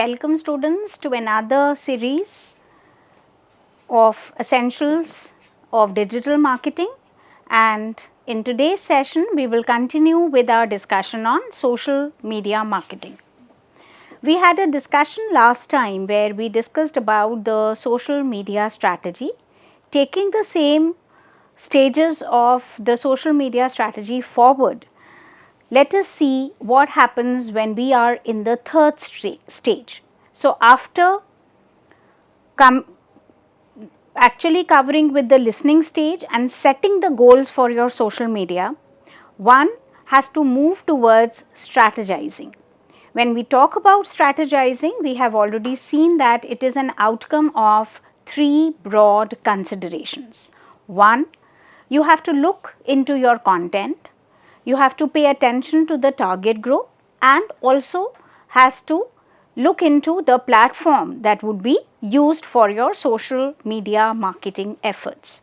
Welcome students to another series of essentials of digital marketing, and in today's session we will continue with our discussion on social media marketing. We had a discussion last time where we discussed about the social media strategy, taking the same stages of the social media strategy forward. Let us see what happens when we are in the third stage. So, after actually covering with the listening stage and setting the goals for your social media, one has to move towards strategizing. When we talk about strategizing, we have already seen that it is an outcome of three broad considerations. One, you have to look into your content. You have to pay attention to the target group and also has to look into the platform that would be used for your social media marketing efforts.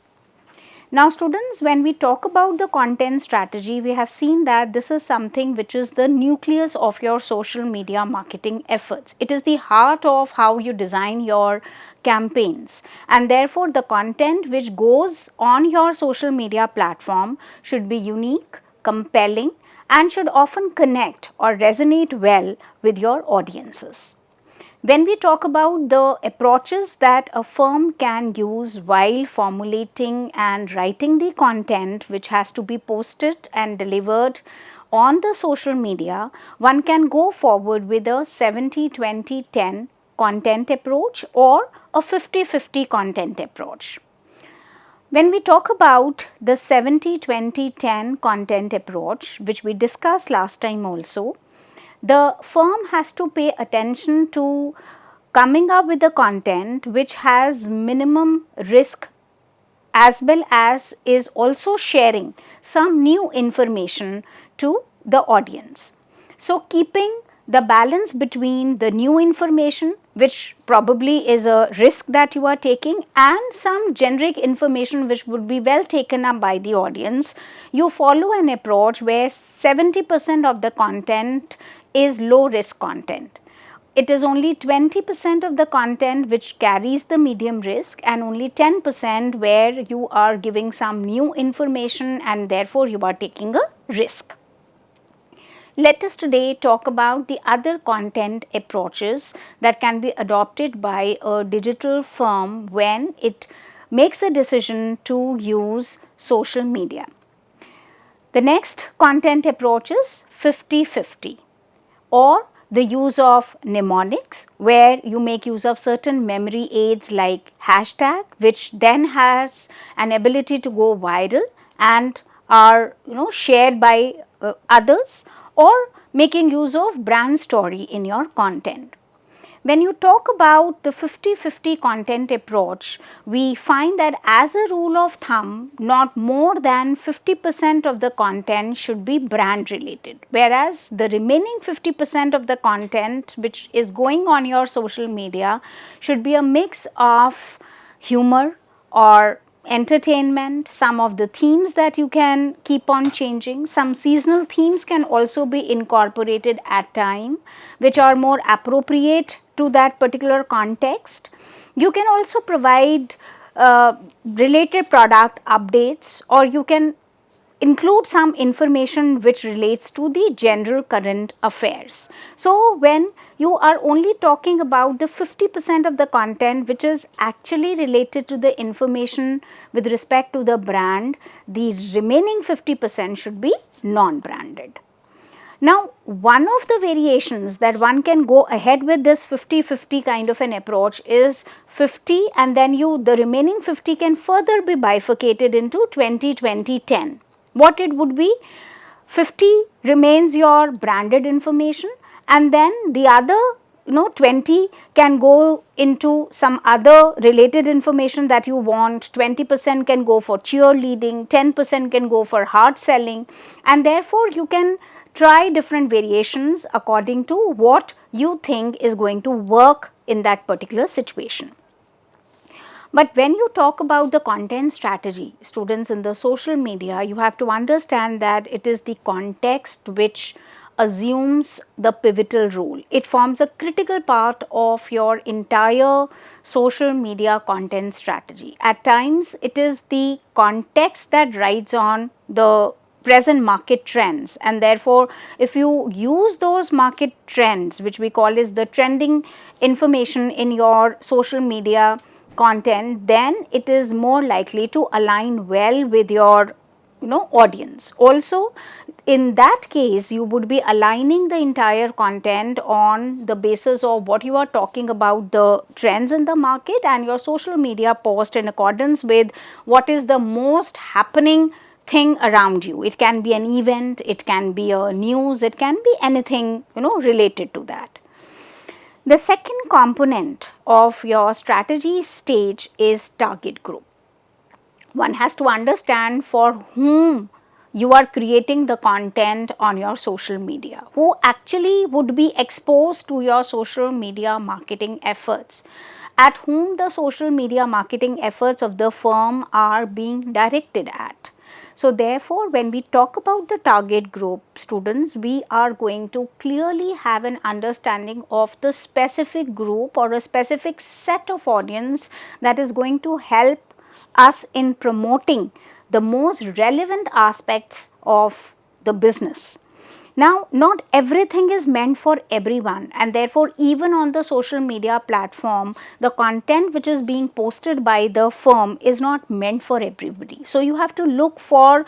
Now students, when we talk about the content strategy, we have seen that this is something which is the nucleus of your social media marketing efforts. It is the heart of how you design your campaigns, and therefore the content which goes on your social media platform should be unique, compelling, and should often connect or resonate well with your audiences. When we talk about the approaches that a firm can use while formulating and writing the content which has to be posted and delivered on the social media, one can go forward with a 70-20-10 content approach or a 50-50 content approach. When we talk about the 70-20-10 content approach, which we discussed last time also, the firm has to pay attention to coming up with a content which has minimum risk as well as is also sharing some new information to the audience. So, keeping the balance between the new information, which probably is a risk that you are taking, and some generic information which would be well taken up by the audience, you follow an approach where 70% of the content is low risk content. It is only 20% of the content which carries the medium risk and only 10% where you are giving some new information and therefore you are taking a risk. Let us today talk about the other content approaches that can be adopted by a digital firm when it makes a decision to use social media. The next content approach is 50-50 or the use of mnemonics, where you make use of certain memory aids like hashtag, which then has an ability to go viral and are shared by others, or making use of brand story in your content. When you talk about the 50-50 content approach, we find that as a rule of thumb, not more than 50% of the content should be brand related, whereas the remaining 50% of the content which is going on your social media should be a mix of humor or entertainment, some of the themes that you can keep on changing, some seasonal themes can also be incorporated at time which are more appropriate to that particular context. You can also provide related product updates, or you can include some information which relates to the general current affairs. So, when you are only talking about the 50% of the content which is actually related to the information with respect to the brand, the remaining 50% should be non-branded. Now, one of the variations that one can go ahead with this 50-50 kind of an approach is 50, and then the remaining 50 can further be bifurcated into 20-20-10. What it would be, 50 remains your branded information, and then the other 20 can go into some other related information that you want. 20% can go for cheerleading, 10% can go for hard selling, and therefore you can try different variations according to what you think is going to work in that particular situation. But when you talk about the content strategy, students, in the social media, you have to understand that it is the context which assumes the pivotal role. It forms a critical part of your entire social media content strategy. At times, it is the context that rides on the present market trends, and therefore if you use those market trends, which we call is the trending information in your social media content, then it is more likely to align well with your audience. Also, in that case, you would be aligning the entire content on the basis of what you are talking about, the trends in the market, and your social media post in accordance with what is the most happening thing around you. It can be an event, it can be a news, it can be anything related to that. The second component of your strategy stage is target group. One has to understand for whom you are creating the content on your social media, who actually would be exposed to your social media marketing efforts, at whom the social media marketing efforts of the firm are being directed at. So therefore, when we talk about the target group, students, we are going to clearly have an understanding of the specific group or a specific set of audience that is going to help us in promoting the most relevant aspects of the business. Now, not everything is meant for everyone, and therefore even on the social media platform, the content which is being posted by the firm is not meant for everybody. So you have to look for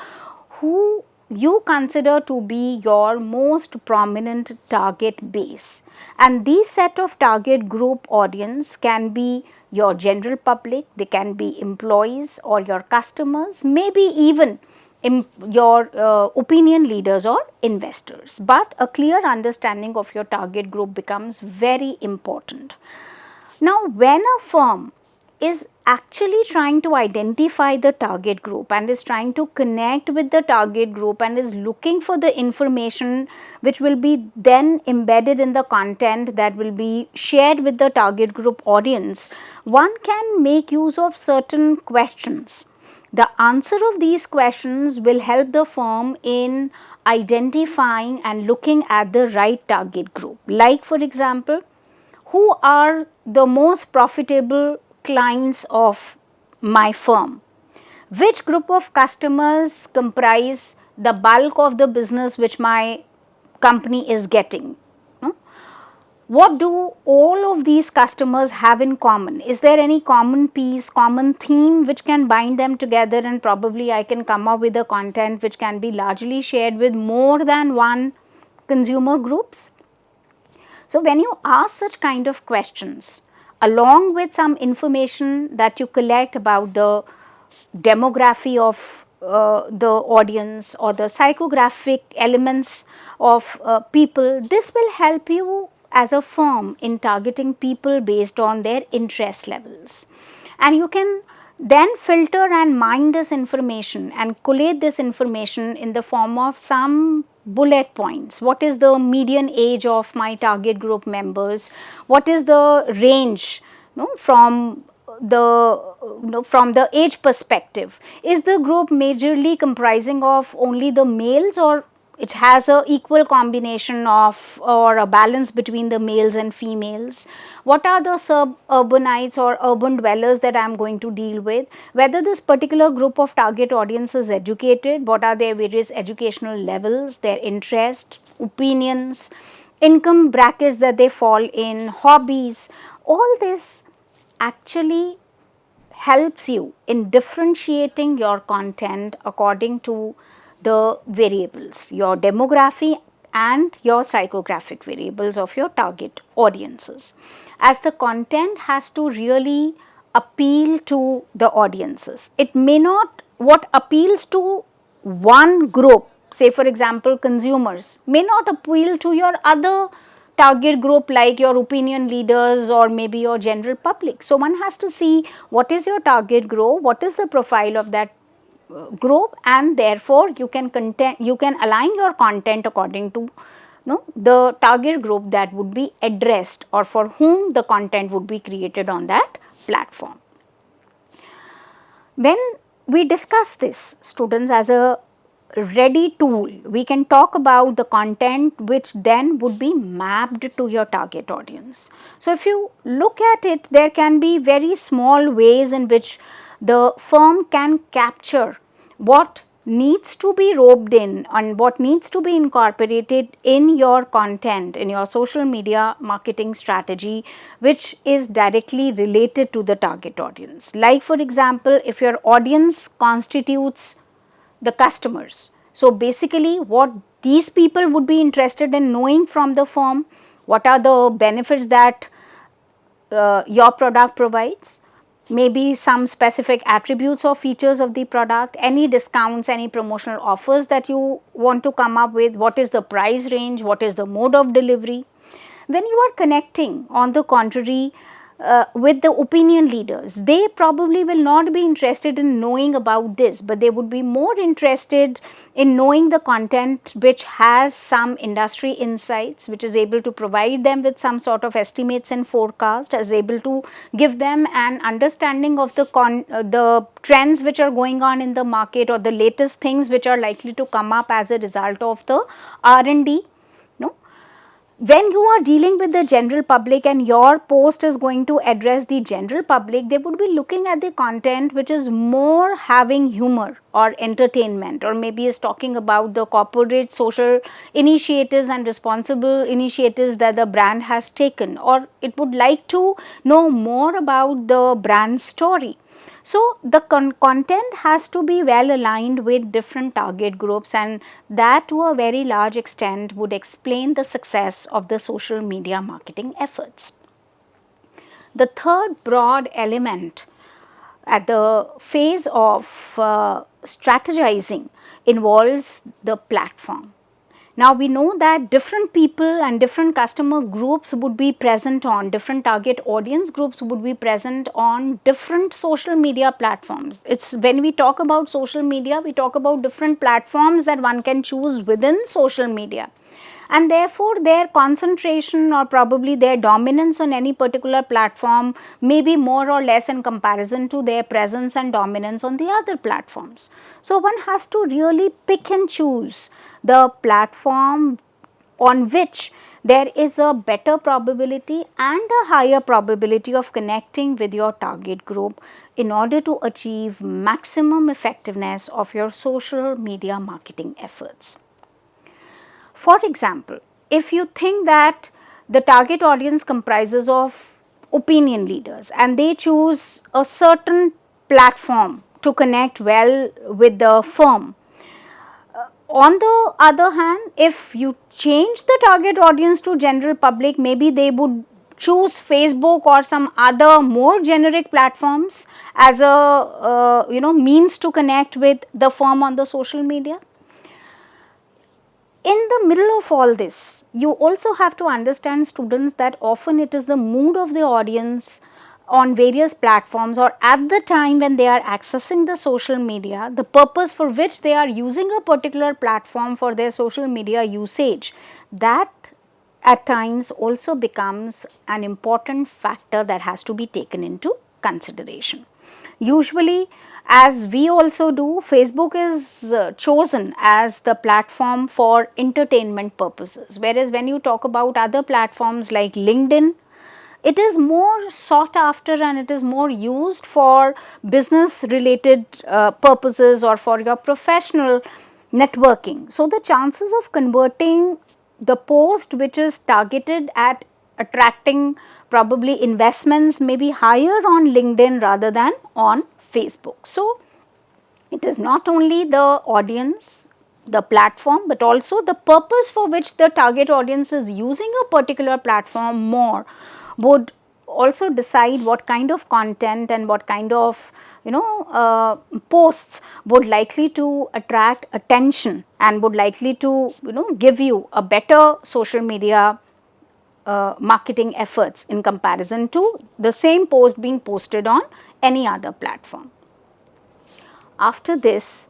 who you consider to be your most prominent target base, and these set of target group audience can be your general public, they can be employees or your customers, maybe even your opinion leaders or investors. But a clear understanding of your target group becomes very important. Now, when a firm is actually trying to identify the target group and is trying to connect with the target group and is looking for the information which will be then embedded in the content that will be shared with the target group audience, one can make use of certain questions. The answer of these questions will help the firm in identifying and looking at the right target group. Like, for example, who are the most profitable clients of my firm? Which group of customers comprise the bulk of the business which my company is getting? What do all of these customers have in common? Is there any common piece, common theme which can bind them together, and probably I can come up with a content which can be largely shared with more than one consumer groups? So when you ask such kind of questions, along with some information that you collect about the demography of the audience or the psychographic elements of people, this will help you as a firm in targeting people based on their interest levels. And you can then filter and mine this information and collate this information in the form of some bullet points. What is the median age of my target group members? What is the range from the age perspective? Is the group majorly comprising of only the males, or it has a equal combination of or a balance between the males and females? What are the suburbanites or urban dwellers that I am going to deal with? Whether this particular group of target audience is educated, what are their various educational levels, their interest, opinions, income brackets that they fall in, hobbies. All this actually helps you in differentiating your content according to the variables, your demography and your psychographic variables of your target audiences, as the content has to really appeal to the audiences. It may not, what appeals to one group, say for example consumers, may not appeal to your other target group like your opinion leaders or maybe your general public. So one has to see what is your target group, what is the profile of that group, and therefore you can align your content according to the target group that would be addressed or for whom the content would be created on that platform. When we discuss this, students, as a ready tool. We can talk about the content which then would be mapped to your target audience. So, if you look at it, there can be very small ways in which the firm can capture what needs to be roped in and what needs to be incorporated in your content, in your social media marketing strategy, which is directly related to the target audience. Like for example, if your audience constitutes the customers. So, basically what these people would be interested in knowing from the firm, what are the benefits that your product provides, maybe some specific attributes or features of the product, any discounts, any promotional offers that you want to come up with, what is the price range, what is the mode of delivery. When you are connecting on the contrary with the opinion leaders, they probably will not be interested in knowing about this, but they would be more interested in knowing the content which has some industry insights, which is able to provide them with some sort of estimates and forecast, is able to give them an understanding of the trends which are going on in the market, or the latest things which are likely to come up as a result of the R&D. When you are dealing with the general public and your post is going to address the general public, they would be looking at the content which is more having humor or entertainment, or maybe is talking about the corporate social initiatives and responsible initiatives that the brand has taken, or it would like to know more about the brand story. So, the content has to be well aligned with different target groups, and that to a very large extent would explain the success of the social media marketing efforts. The third broad element at the phase of strategizing involves the platform. Now, we know that different people and different customer groups would be present on, different target audience groups would be present on different social media platforms. It's when we talk about social media, we talk about different platforms that one can choose within social media. And therefore, their concentration or probably their dominance on any particular platform may be more or less in comparison to their presence and dominance on the other platforms. So, one has to really pick and choose the platform on which there is a better probability and a higher probability of connecting with your target group in order to achieve maximum effectiveness of your social media marketing efforts. For example, if you think that the target audience comprises of opinion leaders and they choose a certain platform to connect well with the firm, on the other hand, if you change the target audience to general public, maybe they would choose Facebook or some other more generic platforms as a means to connect with the firm on the social media. In the middle of all this, you also have to understand, students, that often it is the mood of the audience on various platforms or at the time when they are accessing the social media, the purpose for which they are using a particular platform for their social media usage, that at times also becomes an important factor that has to be taken into consideration. Usually, as we also do, Facebook is chosen as the platform for entertainment purposes, whereas when you talk about other platforms like LinkedIn, it is more sought after and it is more used for business related purposes or for your professional networking. So, the chances of converting the post which is targeted at attracting probably investments may be higher on LinkedIn rather than on Facebook. So, it is not only the audience, the platform, but also the purpose for which the target audience is using a particular platform more would also decide what kind of content and what kind of posts would likely to attract attention and would likely to give you a better social media marketing efforts in comparison to the same post being posted on any other platform. After this,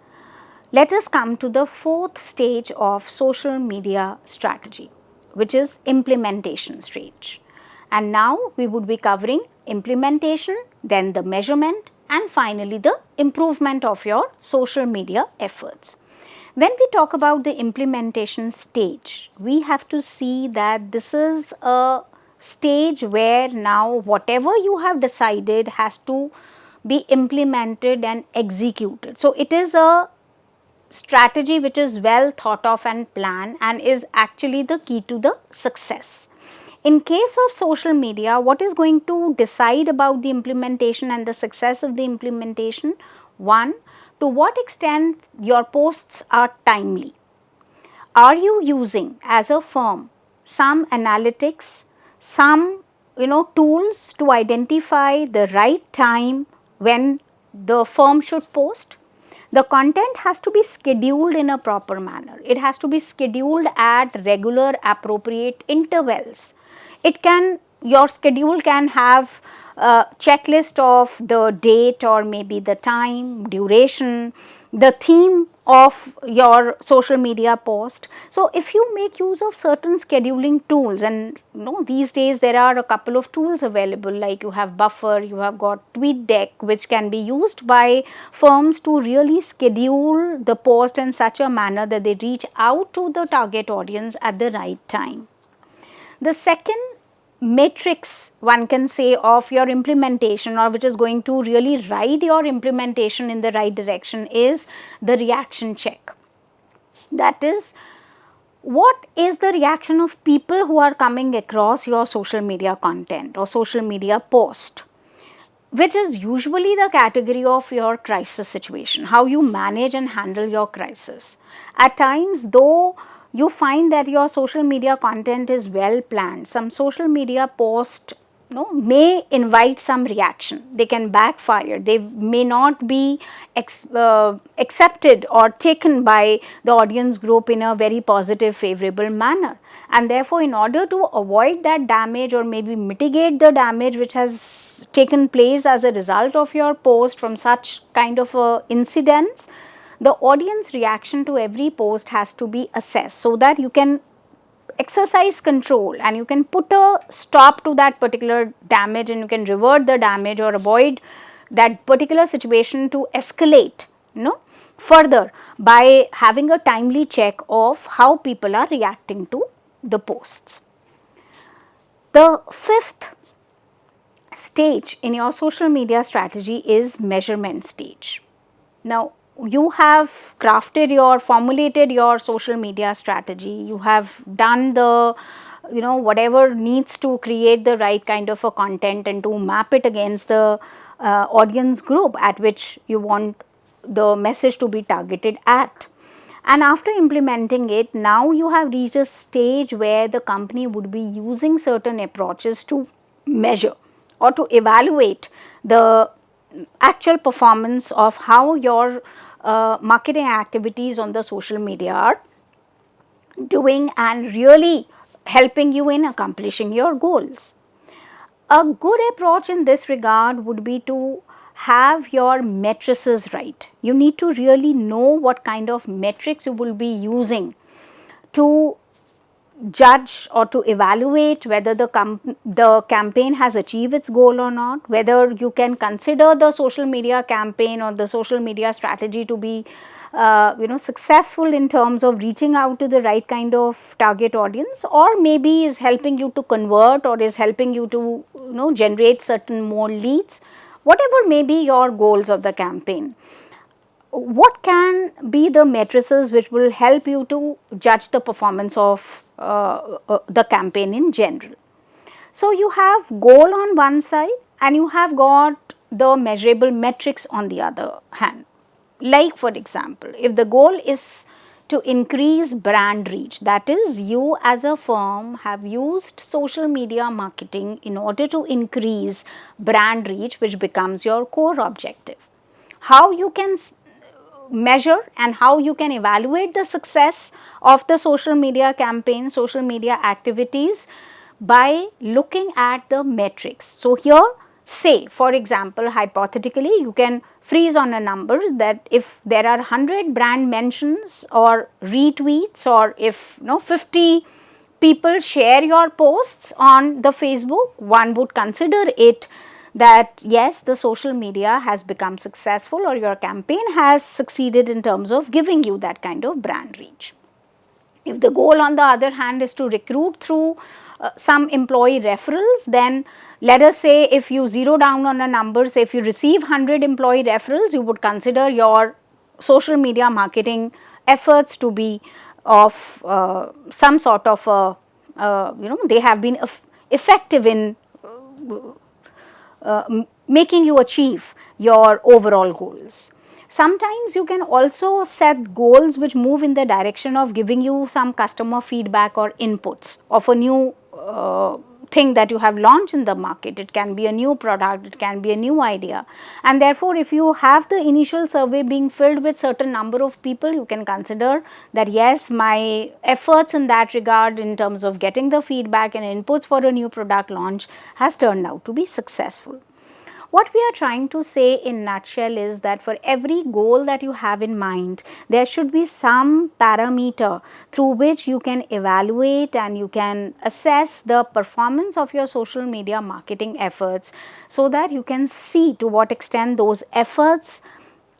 let us come to the fourth stage of social media strategy, which is implementation stage. And now we would be covering implementation, then the measurement, and finally the improvement of your social media efforts. When we talk about the implementation stage, we have to see that this is a stage where now whatever you have decided has to be implemented and executed. So, it is a strategy which is well thought of and planned and is actually the key to the success. In case of social media, what is going to decide about the implementation and the success of the implementation? One, to what extent your posts are timely. Are you using as a firm some analytics, some tools to identify the right time when the firm should post? The content has to be scheduled in a proper manner. It has to be scheduled at regular appropriate intervals. Your schedule can have a checklist of the date or maybe the time, duration, the theme of your social media post. So, if you make use of certain scheduling tools, and these days there are a couple of tools available, like you have Buffer, you have got TweetDeck, which can be used by firms to really schedule the post in such a manner that they reach out to the target audience at the right time. The second matrix, one can say, of your implementation, or which is going to really ride your implementation in the right direction, is the reaction check. That is, what is the reaction of people who are coming across your social media content or social media post, which is usually the category of your crisis situation, how you manage and handle your crisis. At times, though you find that your social media content is well planned, some social media post may invite some reaction, they can backfire, they may not be accepted or taken by the audience group in a very positive, favorable manner. And therefore, in order to avoid that damage or maybe mitigate the damage which has taken place as a result of your post from such kind of incidents, the audience reaction to every post has to be assessed, so that you can exercise control and you can put a stop to that particular damage, and you can revert the damage or avoid that particular situation to escalate further by having a timely check of how people are reacting to the posts. The fifth stage in your social media strategy is measurement stage. Now, you have formulated your social media strategy, you have done the whatever needs to create the right kind of a content and to map it against the audience group at which you want the message to be targeted at. And after implementing it, now you have reached a stage where the company would be using certain approaches to measure or to evaluate the actual performance of how your marketing activities on the social media are doing and really helping you in accomplishing your goals. A good approach in this regard would be to have your matrices right. You need to really know what kind of metrics you will be using to judge or to evaluate whether the campaign has achieved its goal or not, whether you can consider the social media campaign or the social media strategy to be successful in terms of reaching out to the right kind of target audience, or maybe is helping you to convert or is helping you to generate certain more leads, whatever may be your goals of the campaign. What can be the matrices which will help you to judge the performance of the campaign in general? So, you have goal on one side and you have got the measurable metrics on the other hand. Like, for example, if the goal is to increase brand reach, that is, you as a firm have used social media marketing in order to increase brand reach, which becomes your core objective. How you can measure and how you can evaluate the success of the social media campaign, social media activities, by looking at the metrics. So, here say, for example, hypothetically you can freeze on a number that if there are 100 brand mentions or retweets, or if 50 people share your posts on the Facebook, one would consider it that yes, the social media has become successful or your campaign has succeeded in terms of giving you that kind of brand reach. If the goal on the other hand is to recruit through some employee referrals, then let us say if you zero down on a number, say if you receive 100 employee referrals, you would consider your social media marketing efforts to be of some sort of a, they have been effective in making you achieve your overall goals. Sometimes you can also set goals which move in the direction of giving you some customer feedback or inputs of a new thing that you have launched in the market. It can be a new product, it can be a new idea, and therefore if you have the initial survey being filled with certain number of people, you can consider that yes, my efforts in that regard in terms of getting the feedback and inputs for a new product launch has turned out to be successful. What we are trying to say in nutshell is that for every goal that you have in mind, there should be some parameter through which you can evaluate and you can assess the performance of your social media marketing efforts, so that you can see to what extent those efforts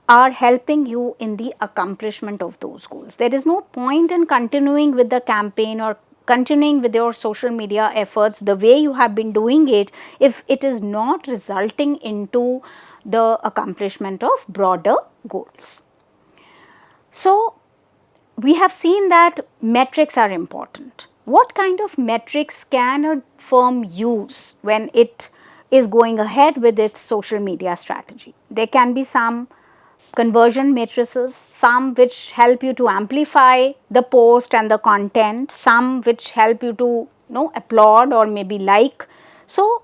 are helping you in the accomplishment of those goals. There is no point in continuing with the campaign or continuing with your social media efforts the way you have been doing it if it is not resulting into the accomplishment of broader goals. So, we have seen that metrics are important. What kind of metrics can a firm use when it is going ahead with its social media strategy? There can be some conversion matrices, some which help you to amplify the post and the content, some which help you to applaud or maybe like. So,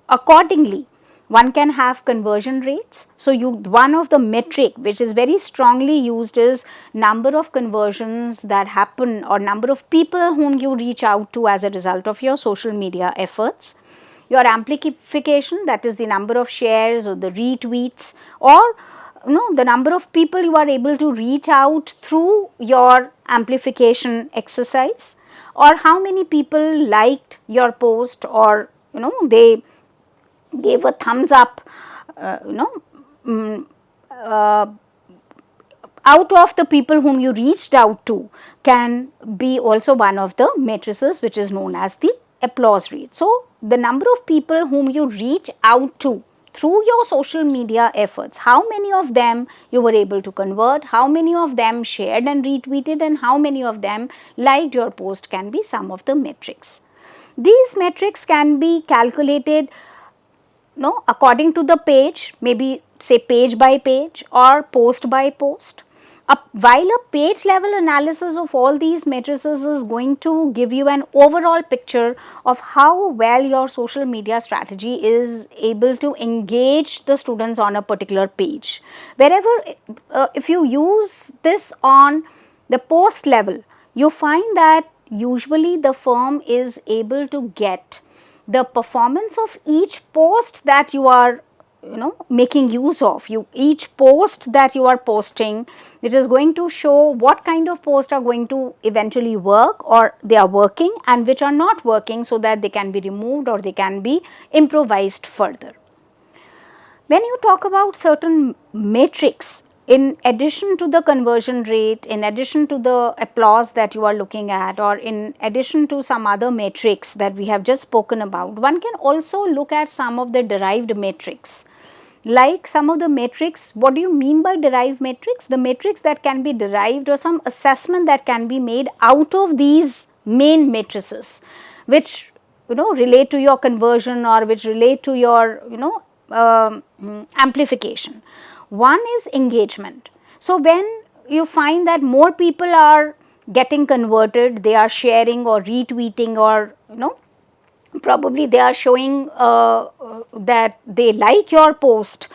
accordingly one can have conversion rates. So, one of the metric which is very strongly used is number of conversions that happen or number of people whom you reach out to as a result of your social media efforts. Your amplification, that is the number of shares or the retweets, or the number of people you are able to reach out through your amplification exercise, or how many people liked your post, or they gave a thumbs up, out of the people whom you reached out to, can be also one of the matrices which is known as the applause rate. So, the number of people whom you reach out to through your social media efforts, how many of them you were able to convert, how many of them shared and retweeted, and how many of them liked your post can be some of the metrics. These metrics can be calculated according to the page, maybe say page by page or post by post. While a page level analysis of all these matrices is going to give you an overall picture of how well your social media strategy is able to engage the students on a particular page. Wherever if you use this on the post level, you find that usually the firm is able to get the performance of each post that you are making use of, each post that you are posting, which is going to show what kind of posts are going to eventually work or they are working, and which are not working, so that they can be removed or they can be improvised further. When you talk about certain metrics, in addition to the conversion rate, in addition to the applause that you are looking at, or in addition to some other metrics that we have just spoken about, one can also look at some of the derived metrics. Like some of the metrics, what do you mean by derived metrics? The metrics that can be derived, or some assessment that can be made out of these main matrices, which relate to your conversion or which relate to your amplification. One is engagement. So, when you find that more people are getting converted, they are sharing or retweeting, or probably they are showing that they like your post,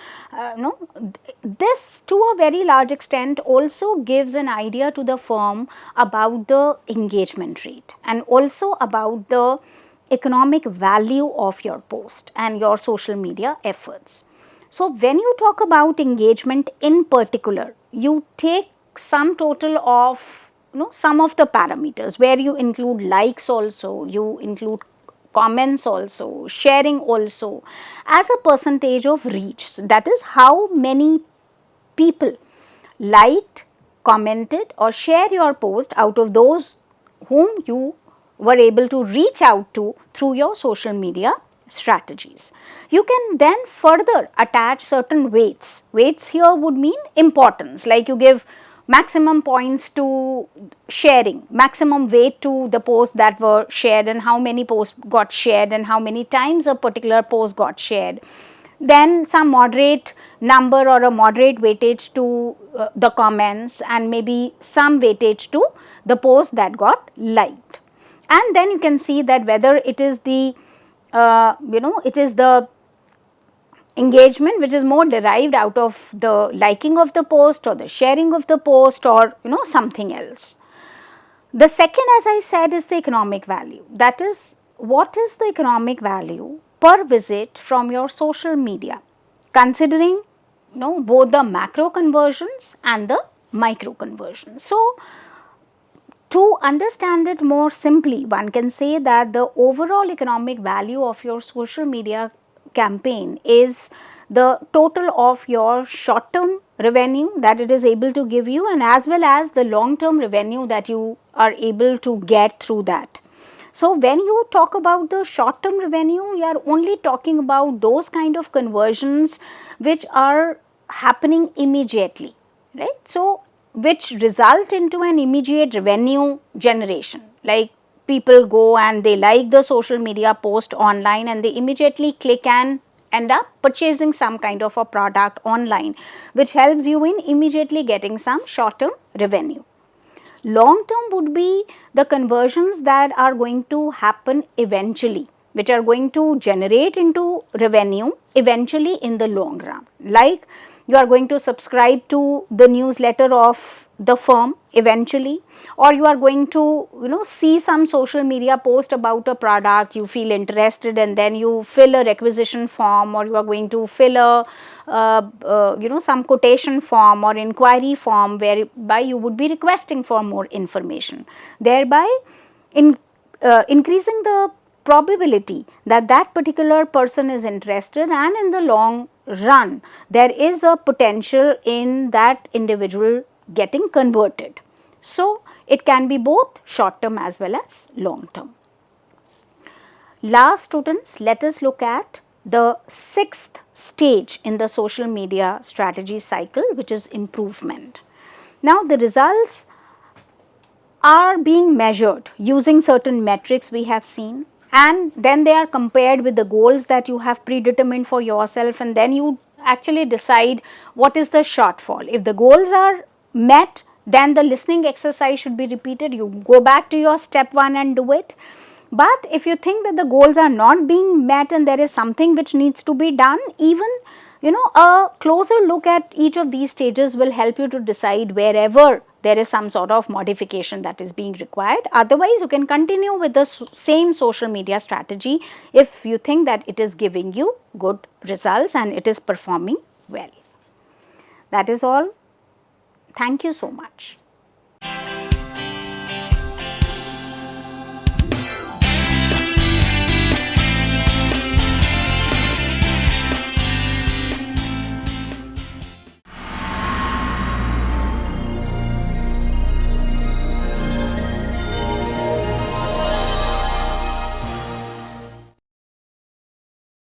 this to a very large extent also gives an idea to the firm about the engagement rate and also about the economic value of your post and your social media efforts. So, when you talk about engagement in particular, you take sum total of some of the parameters, where you include likes also, you include comments also, sharing also as a percentage of reach. So that is how many people liked, commented or share your post out of those whom you were able to reach out to through your social media strategies. You can then further attach certain weights. Weights here would mean importance, like you give maximum points to sharing, maximum weight to the posts that were shared and how many posts got shared and how many times a particular post got shared. Then some moderate number or a moderate weightage to the comments, and maybe some weightage to the post that got liked. And then you can see that whether it is the it is the engagement which is more derived out of the liking of the post or the sharing of the post, or something else. The second, as I said, is the economic value. That is, what is the economic value per visit from your social media, considering both the macro conversions and the micro conversions. So, to understand it more simply, one can say that the overall economic value of your social media campaign is the total of your short term revenue that it is able to give you, and as well as the long term revenue that you are able to get through that. So, when you talk about the short term revenue, you are only talking about those kind of conversions which are happening immediately, right. So, which result into an immediate revenue generation, like people go and they like the social media post online and they immediately click and end up purchasing some kind of a product online, which helps you in immediately getting some short term revenue. Long term would be the conversions that are going to happen eventually, which are going to generate into revenue eventually in the long run. Like you are going to subscribe to the newsletter of the firm eventually, or you are going to see some social media post about a product, you feel interested and then you fill a requisition form, or you are going to fill a some quotation form or inquiry form whereby you would be requesting for more information, thereby increasing the probability that that particular person is interested, and in the long run there is a potential in that individual getting converted. So, it can be both short term as well as long term. Last, students, let us look at the sixth stage in the social media strategy cycle, which is improvement. Now, the results are being measured using certain metrics we have seen, and then they are compared with the goals that you have predetermined for yourself, and then you actually decide what is the shortfall. If the goals are met, then the listening exercise should be repeated. You go back to your step 1 and do it. But if you think that the goals are not being met and there is something which needs to be done, even a closer look at each of these stages will help you to decide wherever there is some sort of modification that is being required. Otherwise, you can continue with the same social media strategy if you think that it is giving you good results and it is performing well. That is all. Thank you so much.